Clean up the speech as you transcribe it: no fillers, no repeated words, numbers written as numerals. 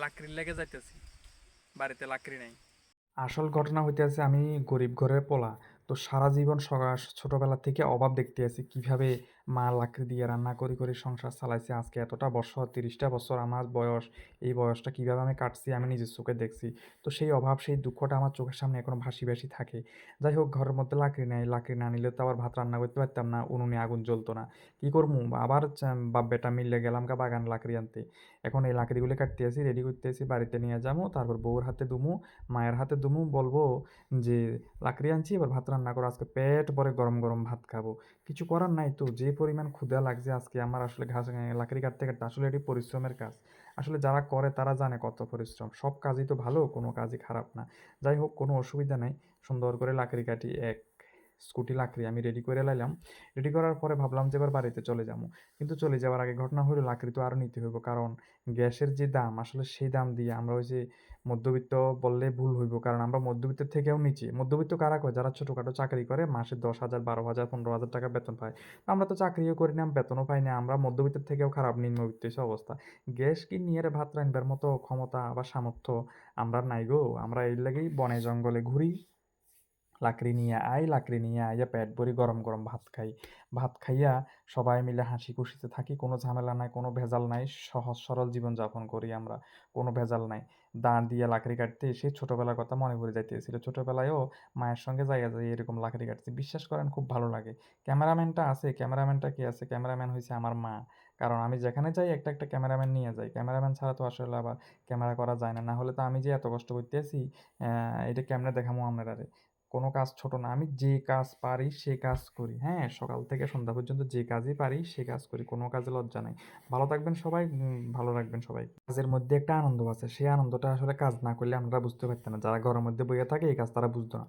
লাকড়ির লেগে যাইতেছি, বাড়িতে লাকড়ি নাই। আসল ঘটনা হইতেছে আমি গরিব ঘরের পোলা। তো সারা জীবন ছোটবেলা থেকে অভাব দেখতে আছি। কিভাবে মা লাকড়ি দিয়ে রান্না করে সংসার চালাইছে। আজকে এতটা বছর ৩০টা বছর আমার বয়স। এই বয়সটা কিভাবে আমি কাটছি আমি নিজের চোখে দেখছি। তো সেই অভাব, সেই দুঃখটা আমার চোখের সামনে এখনো ভাসি থাকে। যাই হোক, ঘরের মধ্যে লাকড়ি নাই। লাকড়ি না নিলে তো আবার ভাত রান্না করতে পারতাম না। উনুনে আগুন জ্বলতো না। কি করমু? আবার বাপ বেটা মিলে গেলাম বাগান লাকড়ি আনতে। এখন এই লাকড়িগুলো কাটতেছি, রেডি করতেছি, বাড়িতে নিয়ে যাবো। তারপর বউর হাতে দুমু, মায়ের হাতে দুমু, বলবো যে লাকড়ি আনছি, এবার ভাত রান্না করো, আজকে পেট ভরে গরম গরম ভাত খাবো। কিছু করার নাই তো, যে পরিমাণ ক্ষুধা লাগছে আজকে আমার, আসলে লাকড়ি কাটতে কাটতে। আসলে এটি পরিশ্রমের কাজ। আসলে যারা করে তারা জানে কত পরিশ্রম। সব কাজই তো ভালো, কোনো কাজই খারাপ না। যাই হোক, কোনো অসুবিধা নাই। সুন্দর করে লাকড়ি কাটি, এক স্কুটি লাকড়ি আমি রেডি করে লাইলাম। রেডি করার পরে ভাবলাম যে এবার বাড়িতে চলে যাবো। কিন্তু চলে যাওয়ার আগে ঘটনা হলো, লাকড়ি তো আরও নিতে হইব, কারণ গ্যাসের যে দাম, আসলে সেই দাম দিয়ে আমরা ওই যে মধ্যবিত্ত বললে ভুল হইব, কারণ আমরা মধ্যবিত্তের থেকেও নিচে। মধ্যবিত্ত কারা কয়? যারা ছোটোখাটো চাকরি করে, মাসে ১০,০০০, ১২,০০০, ১৫,০০০ টাকা বেতন পায়। তো আমরা তো চাকরিও করি না, বেতনও পাই না, আমরা মধ্যবিত্তের থেকেও খারাপ, নিম্নবিত্ত এসে অবস্থা। গ্যাস কি নিয়ে ভাত রান্নার মতো ক্ষমতা বা সামর্থ্য আমরা নাই গো। আমরা এর লাগেই বনে জঙ্গলে ঘুরি, লাকড়ি নিয়ে আইয়া পেট ভরি গরম গরম ভাত খাই। ভাত খাইয়া সবাই মিলে হাসি খুশিতে থাকি। কোনো ঝামেলা নাই, কোনো ভেজাল নাই। সহজ সরল জীবনযাপন করি আমরা। কোনো ভেজাল নাই। দাঁড় দিয়ে লাকড়ি কাটতে সেই ছোটবেলার কথা মনে পড়ে যাইতেছিল। ছোটবেলায়ও মায়ের সঙ্গে যাইয়া যাই এরকম লাকড়ি কাটছি। বিশ্বাস করেন, খুব ভালো লাগে। ক্যামেরাম্যানটা আছে, ক্যামেরাম্যানটা কে আছে? ক্যামেরাম্যান হইছে আমার মা। কারণ আমি যেখানে যাই একটা ক্যামেরাম্যান নিয়ে যাই। ক্যামেরাম্যান ছাড়া তো আসলে আবার ক্যামেরা করা যায় না। না হলে তো আমি যে এত কষ্ট করতেছি, এটা কেমনে দেখামু আপনারারে? কোনো কাজ ছোট না। আমি যে কাজ পারি সে কাজ করি। হ্যাঁ? সকাল থেকে সন্ধ্যা পর্যন্ত যে কাজই পারি সে কাজ করি। কোনো কাজে লজ্জা নাই। ভালো থাকবেন সবাই, ভালো রাখবেন সবাই। কাজের মধ্যে একটা আনন্দ আছে। সেই আনন্দটা আসলে কাজ না করলে আপনারা বুঝতে পারতেন না। যারা ঘরের মধ্যে বইয়া থাকে এই কাজ তারা বুঝতো না।